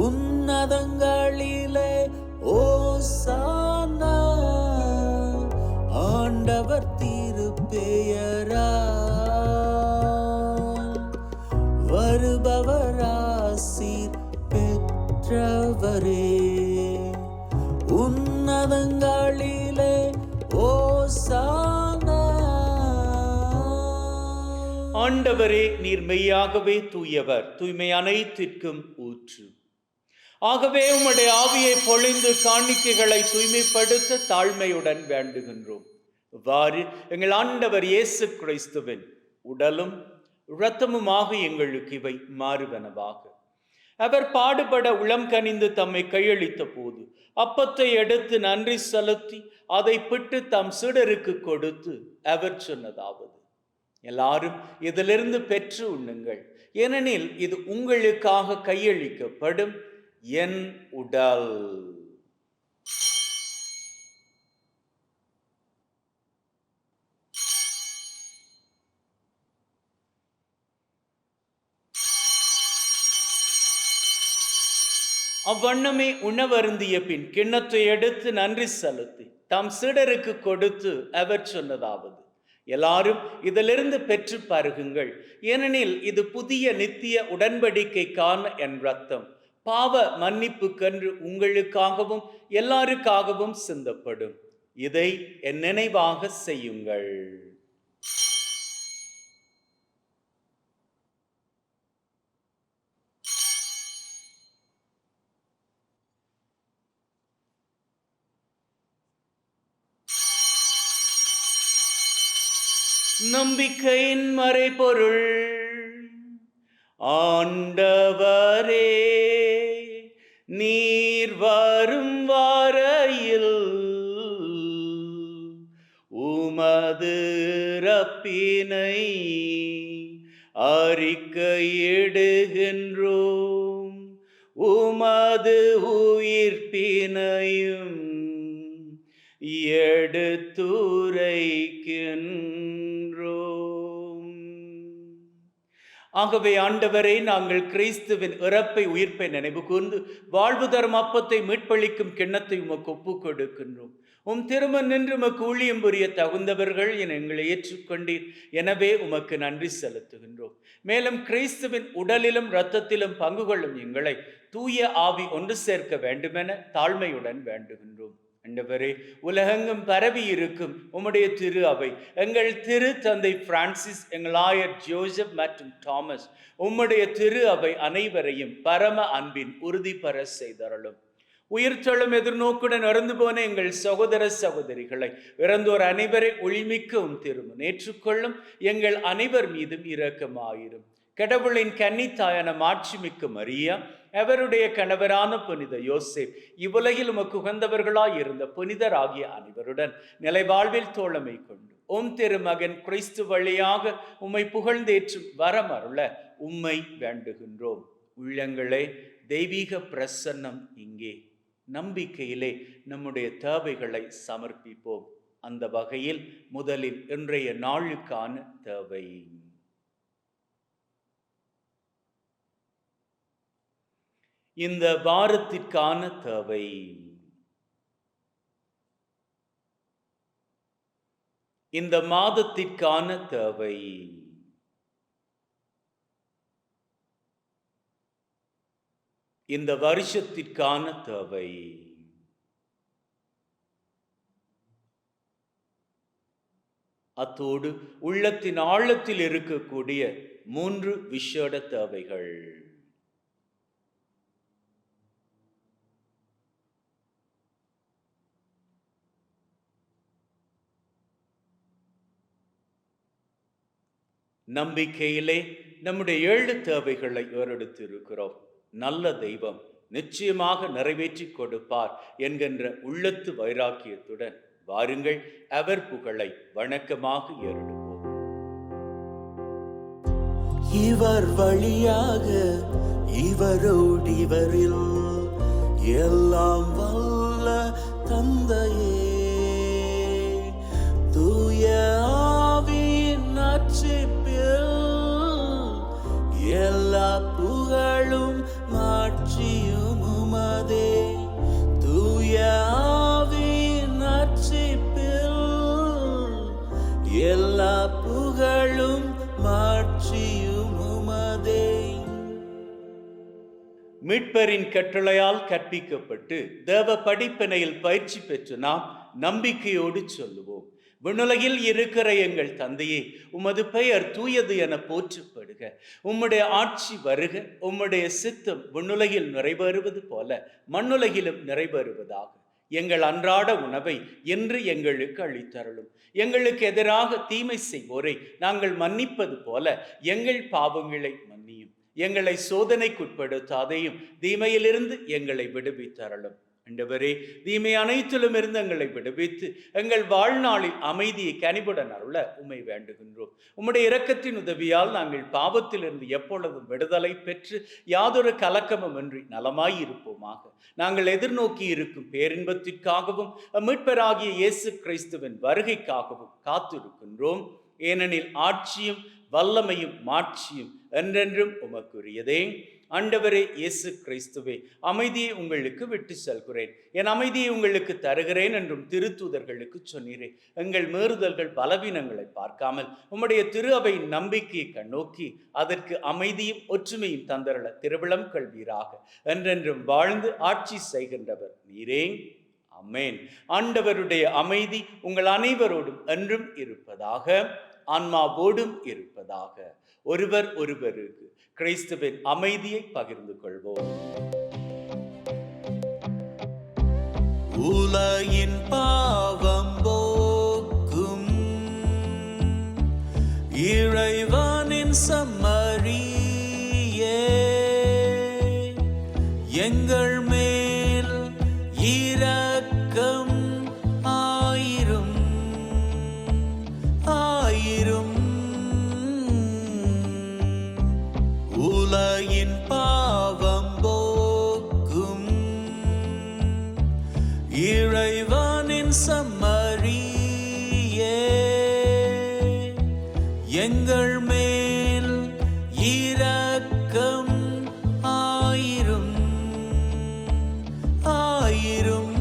உன்னதங்களிலே ஓசானா. ஆண்டவர் திருப்பெயரால் வருபவர் ஆசீர் பெற்றவரே. உன்னதங்களிலே ஓசானா. ஆண்டவரே, நீர் மெய்யாகவே தூயவர், தூய்மை அனைத்திற்கும் ஊற்று. ஆகவே உம்முடைய ஆவியை பொழிந்து காணிக்கைகளை தூய்மைப்படுத்த தாழ்மையுடன் வேண்டுகின்றோம். இவ்வாறு எங்கள் ஆண்டவர் இயேசு கிறிஸ்துவின் உடலும் இரத்தமுமாக எங்களுக்கு இவை மாறுவனவாக. அவர் பாடுபட உளம் கனிந்து தம்மை கையளித்த போது அப்பத்தை எடுத்து நன்றி செலுத்தி அதை பிட்டு தம் சீடருக்கு கொடுத்து அவர் சொன்னதாவது: எல்லாரும் இதிலிருந்து பெற்று உண்ணுங்கள், ஏனெனில் இது உங்களுக்காக கையளிக்கப்படும் என் உடல். அவ்வண்ணமே உணவருந்திய பின் கிண்ணத்தை எடுத்து நன்றி செலுத்தி தம் சீடருக்கு கொடுத்து அவர் சொன்னதாவது: எல்லாரும் இதிலிருந்து பெற்று பருகுங்கள், ஏனெனில் இது புதிய நித்திய உடன்படிக்கைக்கான என் இரத்தம், பாவ மன்னிப்புக்கென்று உங்களுக்காகவும் எல்லாருக்காகவும் சிந்தப்படும். இதை என் நினைவாக செய்யுங்கள். நம்பிக்கையின் மறைபொருள். ஆண்டவரே, நீர் வரும் வரையில் உமது இறப்பினை அறிக்கையிடுகின்றோம், உமது உயிர்ப்பினையும் எடுத்துரைக்கின்றோம். ஆகவே ஆண்டவரே, நாங்கள் கிறிஸ்துவின் இறப்பை உயிர்ப்பை நினைவு கூர்ந்து வாழ்வு தரும் அப்பத்தை மீட்பளிக்கும் கிண்ணத்தை உமக்கு ஒப்புக் கொடுக்கின்றோம். திருமண் நின்று உமக்கு ஊழியம் புரிய தகுந்தவர்கள் என எங்களை ஏற்றுக்கொண்டீர். எனவே உமக்கு நன்றி செலுத்துகின்றோம். மேலும் கிறிஸ்துவின் உடலிலும் இரத்தத்திலும் பங்கு கொள்ளும் எங்களை தூய ஆவி ஒன்று சேர்க்க வேண்டுமென தாழ்மையுடன் வேண்டுகின்றோம். ஆண்டவரே, உலகெங்கும் பரவி இருக்கும் உம்முடைய திரு அவை, எங்கள் திரு தந்தை பிரான்சிஸ், எங்கள் ஆயர் ஜோசப் மற்றும் தாமஸ், உம்முடைய திரு அவை அனைவரையும் பரம அன்பின் உறுதி பெற செய்தருளும். உயிர்த்தெழும் எதிர்நோக்குடன் இறந்து போன எங்கள் சகோதர சகோதரிகளை, இறந்தோர் அனைவரை ஒளிமிக்க திருமணம் ஏற்றுக்கொள்ளும். எங்கள் அனைவர் மீதும் இரக்கமாயிரும். கடவுளின் கன்னித்தாயான மாட்சிமிக்க மரியா, அவருடைய கணவரான புனித யோசேப், இவ்வுலகில் உமக்கு உகந்தவர்களாய் இருந்த புனிதர் ஆகிய அனைவருடன் நிலைவாழ்வில் தோழமை கொண்டு திருமகன் கிறிஸ்து வழியாக உம்மை புகழ்ந்தேற்றும் வரமருள உம்மை வேண்டுகின்றோம். உள்ளங்களே, தெய்வீக பிரசன்னம் இங்கே. நம்பிக்கையிலே நம்முடைய தேவைகளை சமர்ப்பிப்போம். அந்த வகையில் முதலில் இன்றைய நாளுக்கான தேவை. இந்த வாரத்திற்கான தேவை. இந்த மாதத்திற்கான தேவை. இந்த வருஷத்திற்கான தேவை. அத்தோடு உள்ளத்தின் ஆழத்தில் இருக்கக்கூடிய 3 விசேட தேவைகள். நம்பிக்கையிலே நம்முடைய 7 தேவைகளை ஏறெடுத்திருக்கிறோம். நல்ல தெய்வம் நிச்சயமாக நிறைவேற்றி கொடுப்பார் என்கின்ற உள்ளத்து வைராக்கியத்துடன் வாருங்கள், அவர் புகழை வணக்கமாக ஏறெடுப்போம். இவர் வழியாக இவரோடு இவரில் எல்லாம் வல்ல தந்தையே, தூய ஆவியின் நட்சிப்பில் எல்லா புகழும் மாட்சியும் உமதே. தூய ஆவியின் நட்சிப்பில் எல்லா புகழும் மாட்சியும் உமதே. மீட்பரின் கட்டளையால் கற்பிக்கப்பட்டு தேவ படிப்பினையில் பயிற்சி பெற்று நாம் நம்பிக்கையோடு சொல்லுவோம். விண்ணுலகில் இருக்கிற எங்கள் தந்தையே, உமது பெயர் தூயது என போற்றப்படுக. உம்முடைய ஆட்சி வருக. உம்முடைய சித்தம் விண்ணுலகில் நிறைவேறுவது போல மண்ணுலகிலும் நிறைவேறுவதாக. எங்கள் அன்றாட உணவை இன்று எங்களுக்கு அளித்தருளும். எங்களுக்கு எதிராக தீமை செய்வோரை நாங்கள் மன்னிப்பது போல எங்கள் பாவங்களை மன்னியும். எங்களை சோதனைக்குட்படுத்தாதையும் தீமையிலிருந்து எங்களை விடுவித்தருளும். ஆண்டவரே, தீமை அனைத்திலும் இருந்து எங்களை விடுவித்து எங்கள் வாழ்நாளில் அமைதியை கனிவுடன் அருள உம்மை வேண்டுகின்றோம். உம்முடைய இரக்கத்தின் உதவியால் நாங்கள் பாவத்திலிருந்து எப்பொழுதும் விடுதலை பெற்று யாதொரு கலக்கமும் இன்றி நலமாயிருப்போமாக. நாங்கள் எதிர்நோக்கி இருக்கும் பேரின்பத்திற்காகவும் மீட்பராகிய இயேசு கிறிஸ்துவின் வருகைக்காகவும் காத்திருக்கின்றோம். ஏனெனில் ஆட்சியும் வல்லமையும் மாட்சியும் என்றென்றும் உமக்குரியதே. ஆண்டவரே இயேசு கிறிஸ்துவே, அமைதியை உங்களுக்கு விட்டு செல்கிறேன், என் அமைதியை உங்களுக்கு தருகிறேன் என்றும் திருத்தூதர்களுக்கு சொன்னீரே. எங்கள் மீறுதல்கள் பலவீனங்களை பார்க்காமல் உம்முடைய திரு அவை நம்பிக்கையை கண்ணோக்கி அதற்கு அமைதியும் ஒற்றுமையும் தந்தரள திருவிழம் கல்வீராக. என்றென்றும் வாழ்ந்து ஆட்சி செய்கின்றவர் நீரே. ஆமென். ஆண்டவருடைய அமைதி உங்கள் அனைவரோடும் என்றும் இருப்பதாக, ஆன்மாவோடும் இருப்பதாக. ஒருவர் ஒருவருக்கு கிறிஸ்துவின் அமைதியை பகிர்ந்து கொள்வோம். உலகின் பாவம் போக்கும் இறைவனின் சம்மரியே, எங்கள் மேல் இரக்கம் ஆயிரும் ஆயிரும். உலகின் பாவம் போக்கும் இறைவனின் சம்மரியே, எங்கள் மேல் இரக்கம் ஆயிரும் ஆயிரும்.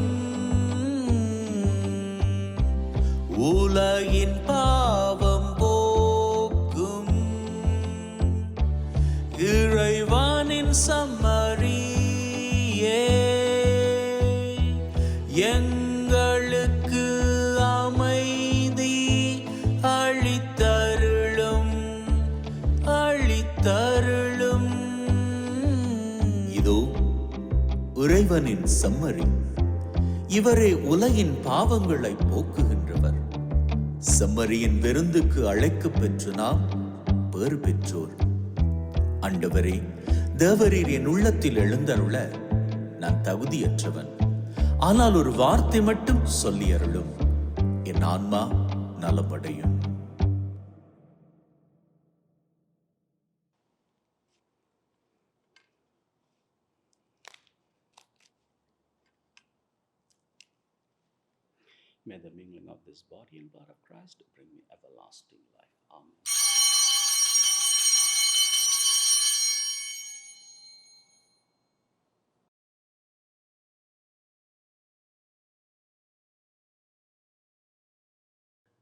உலகின் பாவம் போக்கும் இறைவனின் சம்மரியே, எங்களுக்கு அமைதி அளித்தருளும் அளித்தருளும். இதோ இறைவனின் சம்மரி, இவரே உலகின் பாவங்களை போக்குகின்றவர். செம்மறியின் விருந்துக்கு அழைக்கப் பெற்று நாம் பேறு பெற்றோர். ஆண்டவரே, தேவரீர் என் உள்ளத்தில் எழுந்தருள நான் தகுதியற்றவன். ஆனால் ஒரு வார்த்தை மட்டும் சொல்லி அருளும், என் ஆன்மா நலமடையும். May the mingling of this body and blood of Christ bring me everlasting life. Amen.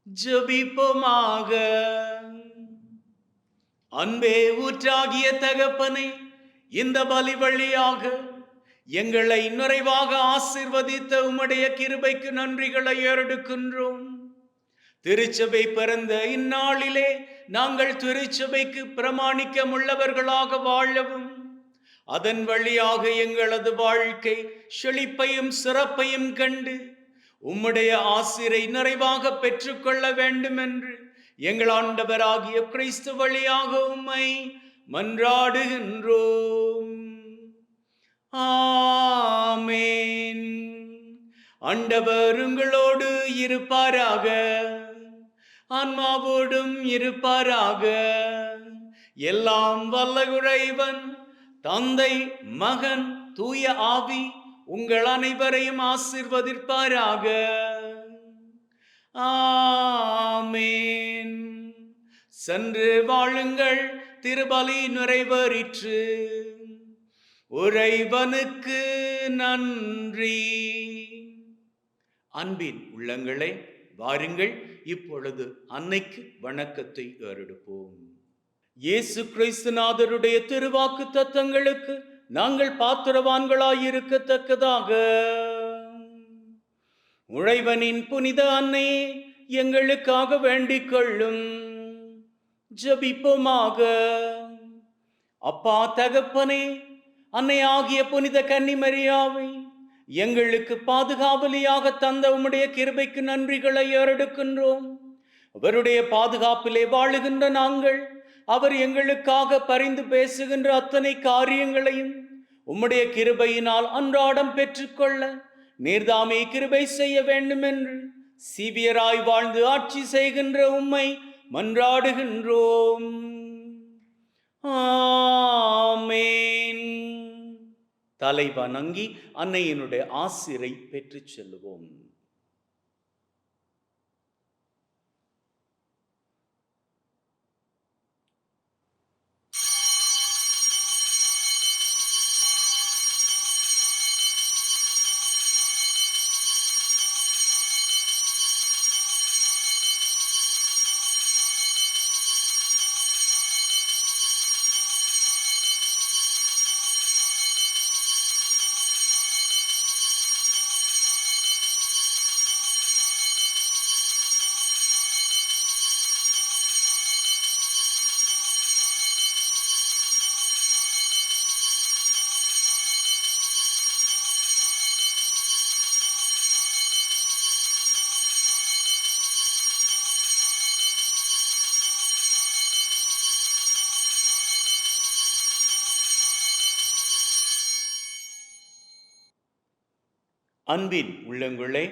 ஜெபிப்போமாக. அன்பே ஊற்றாகிய தகப்பனை, இந்த பலி வழியாக எங்களை நிறைவாக ஆசீர்வதித்த உம்முடைய கிருபைக்கு நன்றிகளை ஏறெடுக்கின்றோம். திருச்சபை பிறந்த இந்நாளிலே நாங்கள் திருச்சபைக்கு பிரமாணிக்கம் உள்ளவர்களாக வாழவும், அதன் வழியாக எங்களது வாழ்க்கை செழிப்பையும் சிறப்பையும் கண்டு உம்முடைய ஆசிரை நிறைவாக பெற்றுக்கொள்ள வேண்டும் என்று எங்கள் ஆண்டவராகிய கிறிஸ்து வழியாக உம்மை மன்றாடுகின்றோம். ஆமென். ஆண்டவர் உங்களோடு இருப்பாராக, ஆன்மாவோடும் இருப்பாராக. எல்லாம் வல்ல இறைவன் தந்தை, மகன், தூய ஆவி உங்கள் அனைவரையும் ஆசீர்வதிப்பாராக. ஆமென். சென்று வாழுங்கள், திருபலி நிறைவேறிற்று. இறைவனுக்கு நன்றி. அன்பின் உள்ளங்களே, வாருங்கள், இப்பொழுது அன்னைக்கு வணக்கத்தை ஏறெடுப்போம். இயேசு கிறிஸ்துநாதருடைய திருவாக்கு தத்தங்களுக்கு நாங்கள் பாத்திரவான்களாயிருக்கத்தக்கதாக இறைவனின் புனித அன்னையே எங்களுக்காக வேண்டிக் கொள்ளும். ஜெபிப்போமாக. அப்பா தகப்பனே, அன்னை ஆகிய புனித கன்னிமரியாவை எங்களுக்கு பாதுகாவலியாக தந்த உம்முடைய கிருபைக்கு நன்றிகளை ஏறெடுக்கின்றோம். அவருடைய பாதுகாப்பிலே வாழுகின்ற நாங்கள் அவர் எங்களுக்காக பரிந்து பேசுகின்ற அத்தனை காரியங்களையும் உம்முடைய கிருபையினால் அன்றாடம் பெற்றுக்கொள்ள நீர்தாமே கிருபை செய்ய வேண்டும் என்று சீவியராய் வாழ்ந்து ஆட்சி செய்கின்ற உம்மை மன்றாடுகின்றோம். ஆமென். தலை வணங்கி அன்னையினுடைய ஆசிரை பெற்றுச் செல்லுவோம். அன்பின் உள்ளங்களே,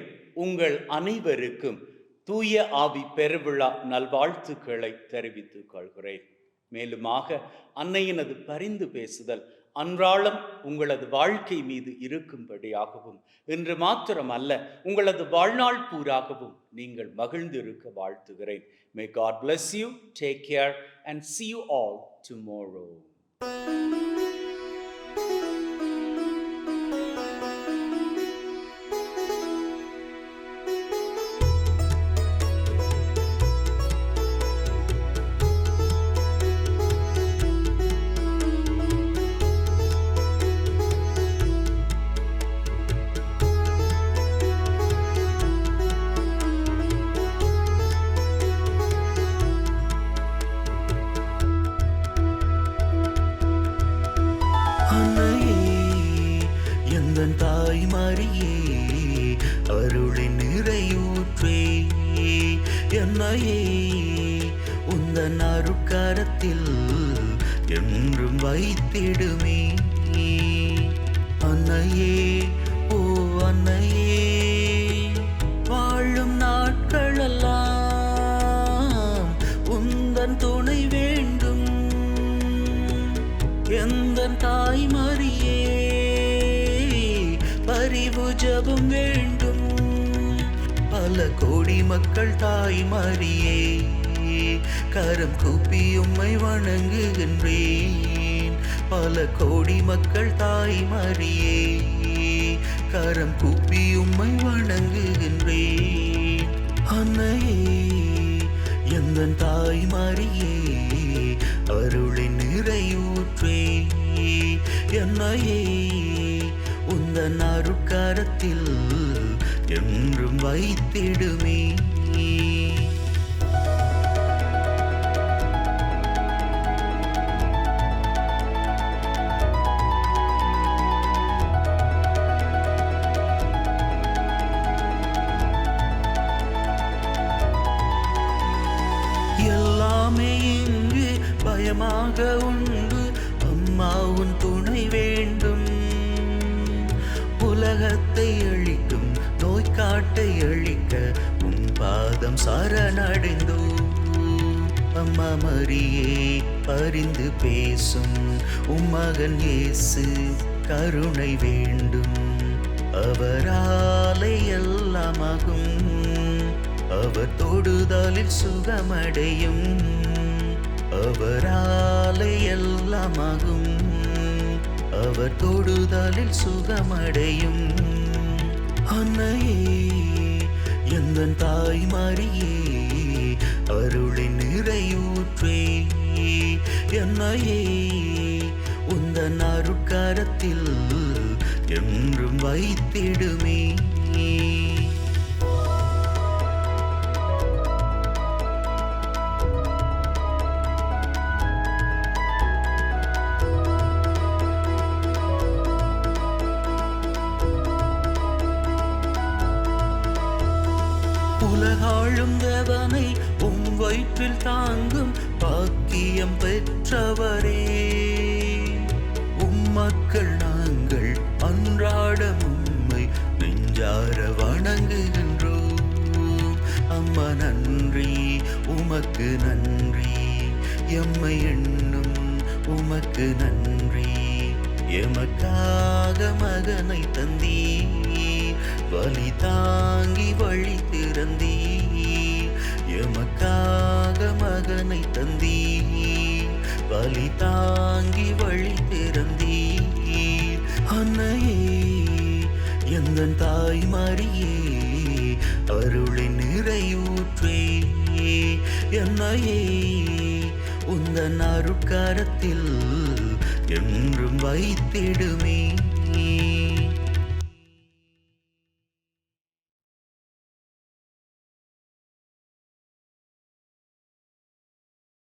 உங்கள் அனைவருக்கும் தூய ஆவி பெருவிழா நல்வாழ்த்துக்களை தெரிவித்துக் கொள்கிறேன். மேலுமாக அன்னையினது பரிந்து பேசுதல் அன்றாடம் உங்களது வாழ்க்கை மீது இருக்கும்படியாகவும், இன்று மாத்திரமல்ல உங்களது வாழ்நாள் பூராகவும் நீங்கள் மகிழ்ந்திருக்க வாழ்த்துகிறேன். May God bless you. Take care and see you all tomorrow. தாய் மரியே, அருளின் நிறையூற்றே, என்னையே உந்தன் அருட்கரத்தில் என்றும் வைத்திடுமே. அன்னையே, ஓ அன்னையே, வாழும் நாட்களெல்லாம் உந்தன் துணை வேண்டும். எந்தன் தாய் மரியே, பரிவு ஜெபம் வேண்டும். பல கோடி மக்கள் தாய் மரியே, கரம் கூப்பி உம்மை வணங்குகின்றேன். பல கோடி மக்கள் தாய் மரியே, கரம் கூப்பி உம்மை வணங்குகின்றேன். அன்னையே, எந்தன் தாய் மரியே, அருளின் நிறையூற்றே, என்னையே உந்தன் அருட்கரத்தில் என்றும் வைத்திடுமே. எல்லாமே இங்கு பயமாக உண்டு, அம்மா உன் துணை வேண்டும். உலகத்தை அழிக்கும் நோய்க்காட்டை அழிக்க உன் பாதம் சரணடைந்தோ. அம்மா மரியே, பரிந்து பேசும் உம்மகன் இயேசு கருணை வேண்டும். அவராலே எல்லாமாகும், அவர் தொடுதலில் சுகமடையும். அவராலே எல்லாமாகும், அவர் தொடுதலில் சுகமடையும். அன்னையே, எந்தன் தாய் மரியே, அருளின் நிறையூற்றே, என்னையே உந்தன் அருட்கரத்தில் என்றும் வைத்திடுமே. உலகாளும் தேவனை உம் வயிற்றில் தாங்கும் பாக்கியம் பெற்றவரே, உம் மக்கள் நாங்கள் அன்றாடம் உம்மை நெஞ்சார வணங்குகின்றோம். அம்மா நன்றி, உமக்கு நன்றி, எம்மை எண்ணும் உமக்கு நன்றி. எமக்காக மகனை தந்தீர், வலி தாங்கி வழி திறந்தீர். எமக்காக மகனை தந்தீர், வலி தாங்கி வழி திறந்தீர். அன்னையே, எந்தன் தாய் மரியே, அருளின் நிறையூற்றே, என்னையே உந்தன் அருட்கரத்தில் என்றும் வைத்திடுமே.